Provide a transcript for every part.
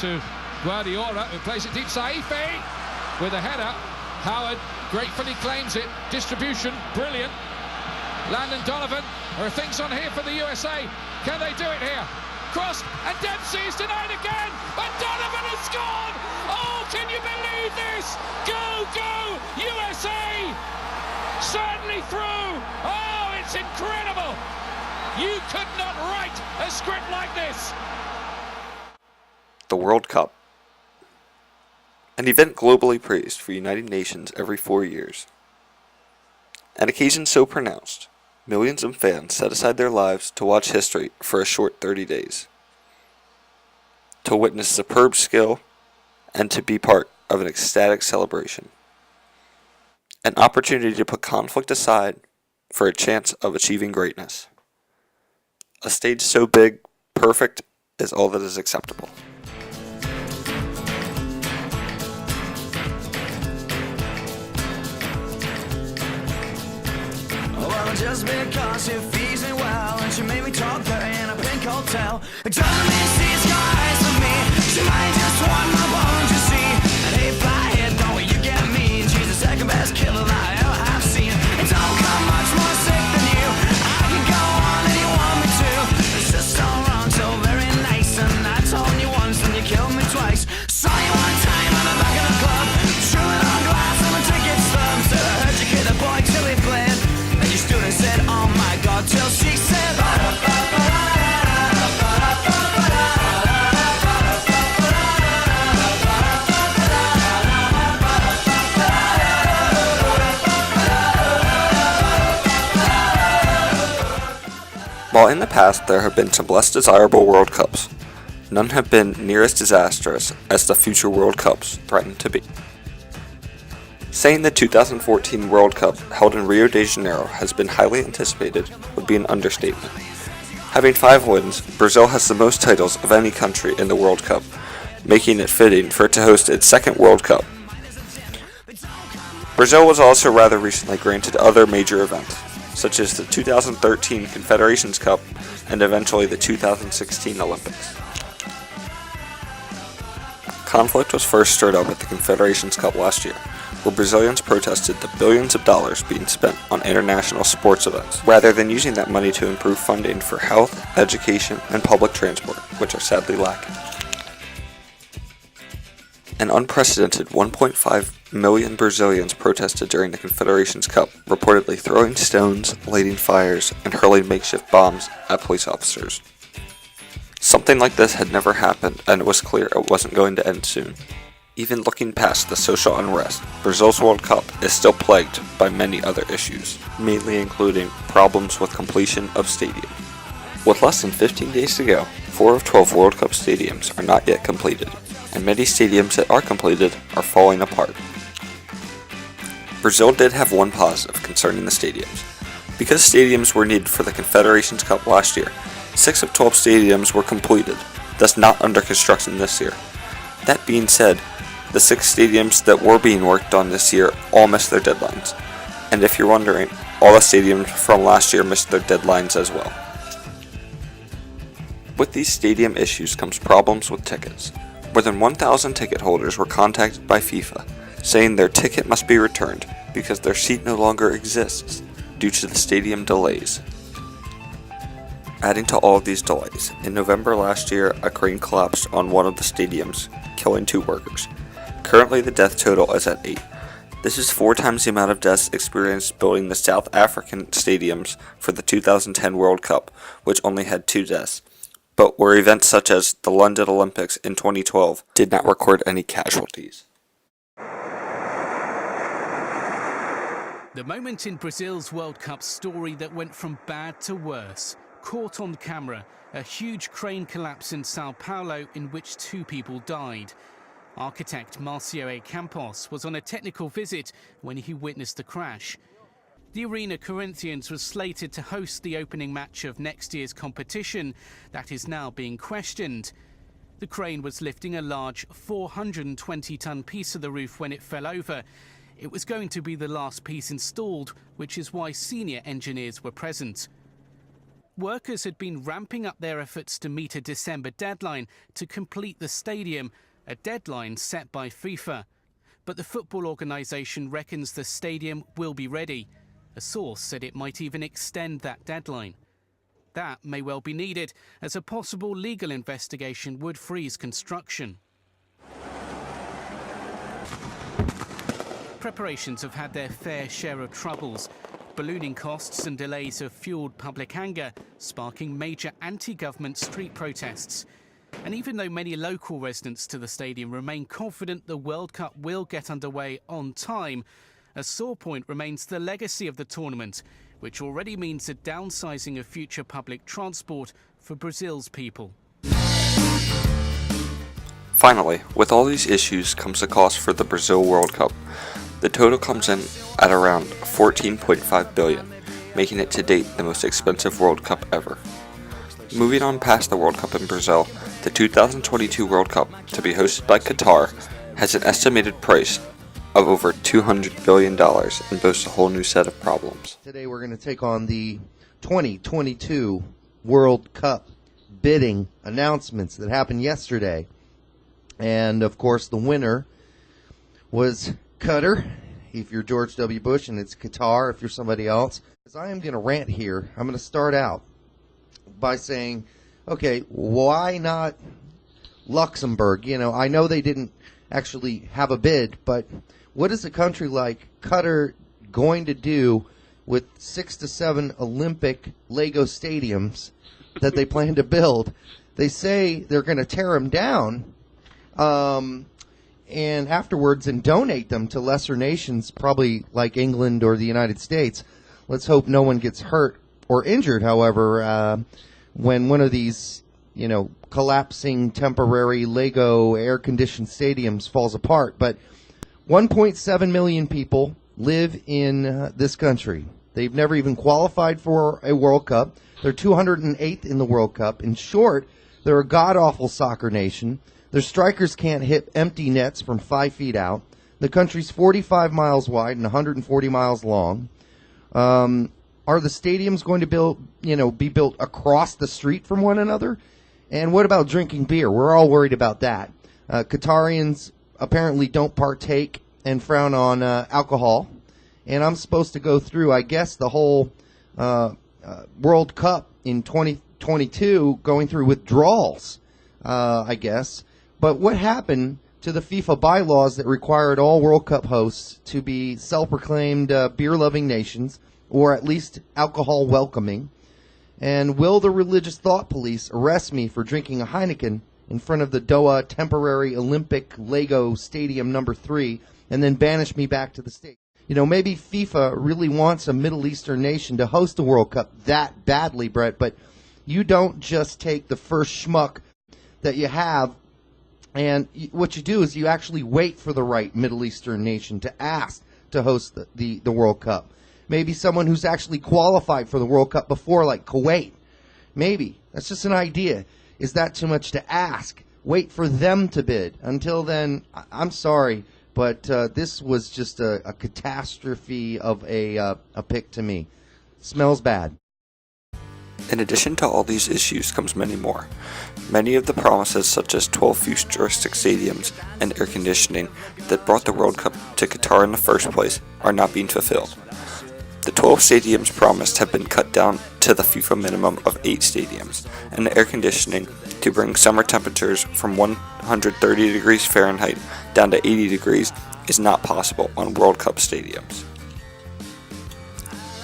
to Guardiola, who plays it deep. Saifi with a header. Howard gratefully claims it. Distribution, brilliant. Landon Donovan, there are things on here for the USA. Can they do it here? Crossed, and Dempsey is denied again, but Donovan has scored! Oh, can you believe this? Go, go, USA! Certainly through. Oh, it's incredible. You could not write a script like this. The World Cup. An event globally praised for uniting nations every 4 years. An occasion so pronounced, millions of fans set aside their lives to watch history for a short 30 days. To witness superb skill and to be part of an ecstatic celebration. An opportunity to put conflict aside for a chance of achieving greatness. A stage so big, perfect is all that is acceptable. Just because she feeds me well, and she made me talk dirty in a pink hotel. It doesn't mean she's got eyes for me. She might just want my bones, you see. And hey, flyhead, don't you get me? She's the second best killer that I ever have seen. It don't come much more sick than you. I can go on and you want me to. It's just so wrong, so very nice. And I told you once and you killed me twice. Saw you one time on the back of the club, chewing on glass on the ticket stubs. I heard you kill the boy till he bled. You stood and said, oh my God, till she said, While in the past there have been some less desirable World Cups, none have been near as disastrous as the future World Cups threaten to be. Saying the 2014 World Cup held in Rio de Janeiro has been highly anticipated would be an understatement. Having 5 wins, Brazil has the most titles of any country in the World Cup, making it fitting for it to host its second World Cup. Brazil was also rather recently granted other major events, such as the 2013 Confederations Cup and eventually the 2016 Olympics. Conflict was first stirred up at the Confederations Cup last year, where Brazilians protested the billions of dollars being spent on international sports events, rather than using that money to improve funding for health, education, and public transport, which are sadly lacking. An unprecedented 1.5 million Brazilians protested during the Confederations Cup, reportedly throwing stones, lighting fires, and hurling makeshift bombs at police officers. Something like this had never happened, and it was clear it wasn't going to end soon. Even looking past the social unrest, Brazil's World Cup is still plagued by many other issues, mainly including problems with completion of stadiums. With less than 15 days to go, 4 of 12 World Cup stadiums are not yet completed, and many stadiums that are completed are falling apart. Brazil did have one positive concerning the stadiums. Because stadiums were needed for the Confederations Cup last year, 6 of 12 stadiums were completed, thus not under construction this year. That being said, the 6 stadiums that were being worked on this year all missed their deadlines. And if you're wondering, all the stadiums from last year missed their deadlines as well. With these stadium issues comes problems with tickets. More than 1,000 ticket holders were contacted by FIFA, saying their ticket must be returned because their seat no longer exists due to the stadium delays. Adding to all of these delays, in November last year, a crane collapsed on one of the stadiums, killing 2 workers. Currently, the death total is at 8. This is 4 times the amount of deaths experienced building the South African stadiums for the 2010 World Cup, which only had 2 deaths, but where events such as the London Olympics in 2012 did not record any casualties. The moment in Brazil's World Cup story that went from bad to worse. Caught on camera, a huge crane collapse in Sao Paulo in which 2 people died. Architect Marcio A. Campos was on a technical visit when he witnessed the crash. The Arena Corinthians was slated to host the opening match of next year's competition. That is now being questioned. The crane was lifting a large 420-ton piece of the roof when it fell over. It was going to be the last piece installed, which is why senior engineers were present. Workers had been ramping up their efforts to meet a December deadline to complete the stadium, a deadline set by FIFA. But the football organisation reckons the stadium will be ready. A source said it might even extend that deadline. That may well be needed, as a possible legal investigation would freeze construction. Preparations have had their fair share of troubles. Ballooning costs and delays have fueled public anger, sparking major anti-government street protests. And even though many local residents to the stadium remain confident the World Cup will get underway on time, a sore point remains the legacy of the tournament, which already means a downsizing of future public transport for Brazil's people. Finally, with all these issues comes the cost for the Brazil World Cup. The total comes in at around $14.5 billion, making it to date the most expensive World Cup ever. Moving on past the World Cup in Brazil, the 2022 World Cup, to be hosted by Qatar, has an estimated price of over $200 billion and boasts a whole new set of problems. Today we're going to take on the 2022 World Cup bidding announcements that happened yesterday. And, of course, the winner was Qatar, if you're George W. Bush, and it's Qatar if you're somebody else. As I am going to rant here, I'm going to start out by saying, okay, why not Luxembourg? You know, I know they didn't actually have a bid, but what is a country like Qatar going to do with 6 to 7 Olympic Lego stadiums that they plan to build? They say they're going to tear them down and afterwards and donate them to lesser nations, probably like England or the United States. Let's hope no one gets hurt or injured, however, when one of these, you know, collapsing temporary Lego air-conditioned stadiums falls apart. But 1.7 million people live in this country. They've never even qualified for a World Cup. They're 208th in the World Cup. In short, they're a god-awful soccer nation. Their strikers can't hit empty nets from 5 feet out. The country's 45 miles wide and 140 miles long. Are the stadiums going to be built across the street from one another? And what about drinking beer? We're all worried about that. Qatarians apparently don't partake and frown on alcohol. And I'm supposed to go through, I guess, the whole World Cup in 2022, going through withdrawals, I guess. But what happened to the FIFA bylaws that required all World Cup hosts to be self-proclaimed beer-loving nations, or at least alcohol-welcoming? And will the religious thought police arrest me for drinking a Heineken in front of the Doha temporary Olympic Lego Stadium number 3 and then banish me back to the States? You know, maybe FIFA really wants a Middle Eastern nation to host the World Cup that badly, Brett, but you don't just take the first schmuck that you have, and what you do is you actually wait for the right Middle Eastern nation to ask to host the World Cup. Maybe someone who's actually qualified for the World Cup before, like Kuwait. Maybe. That's just an idea. Is that too much to ask? Wait for them to bid. Until then, I'm sorry, but this was just a catastrophe of a pick to me. Smells bad. In addition to all these issues comes many more. Many of the promises, such as 12 futuristic stadiums and air conditioning that brought the World Cup to Qatar in the first place, are not being fulfilled. The 12 stadiums promised have been cut down to the FIFA minimum of 8 stadiums, and the air conditioning to bring summer temperatures from 130 degrees Fahrenheit down to 80 degrees is not possible on World Cup stadiums.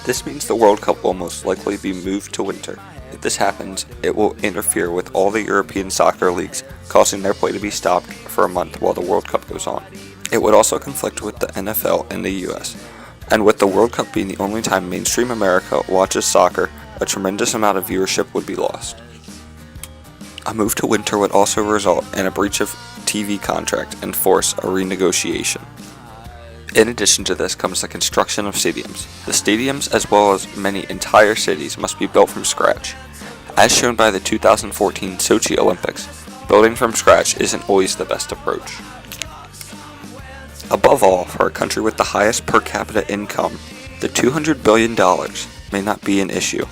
This means the World Cup will most likely be moved to winter. If this happens, it will interfere with all the European soccer leagues, causing their play to be stopped for a month while the World Cup goes on. It would also conflict with the NFL in the US, and with the World Cup being the only time mainstream America watches soccer, a tremendous amount of viewership would be lost. A move to winter would also result in a breach of TV contract and force a renegotiation. In addition to this comes the construction of stadiums. The stadiums, as well as many entire cities, must be built from scratch. As shown by the 2014 Sochi Olympics, building from scratch isn't always the best approach. Above all, for a country with the highest per capita income, the $200 billion may not be an issue,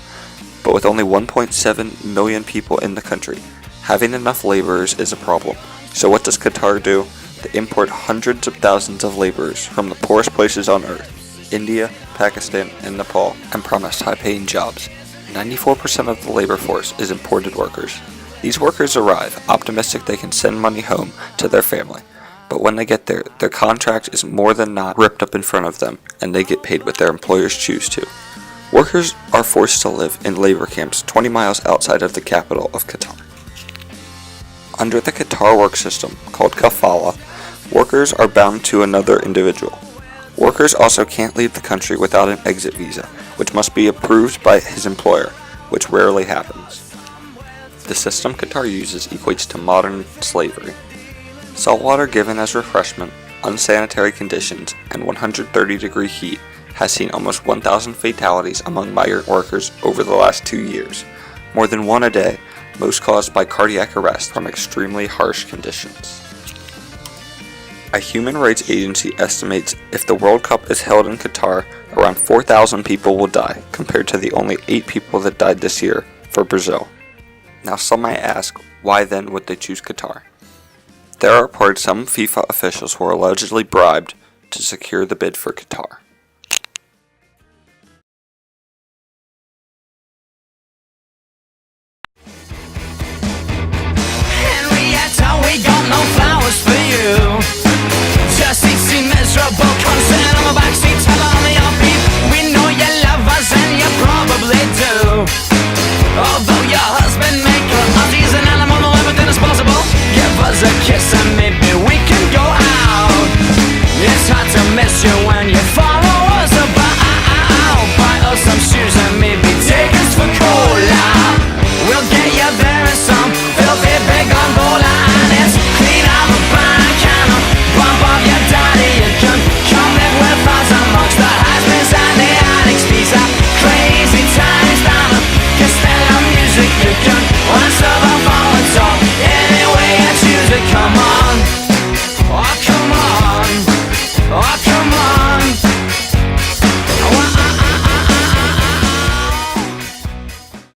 but with only 1.7 million people in the country, having enough laborers is a problem. So what does Qatar do? They import hundreds of thousands of laborers from the poorest places on earth, India, Pakistan, and Nepal, and promise high-paying jobs. 94% of the labor force is imported workers. These workers arrive, optimistic they can send money home to their family, but when they get there, their contract is more than not ripped up in front of them, and they get paid what their employers choose to. Workers are forced to live in labor camps 20 miles outside of the capital of Qatar. Under the Qatar work system, called kafala, workers are bound to another individual. Workers also can't leave the country without an exit visa, which must be approved by his employer, which rarely happens. The system Qatar uses equates to modern slavery. Saltwater given as refreshment, unsanitary conditions, and 130-degree heat has seen almost 1,000 fatalities among migrant workers over the last 2 years, more than one a day, most caused by cardiac arrest from extremely harsh conditions. A human rights agency estimates if the World Cup is held in Qatar, around 4,000 people will die, compared to the only 8 people that died this year for Brazil. Now some might ask, why then would they choose Qatar? There are reports some FIFA officials were allegedly bribed to secure the bid for Qatar.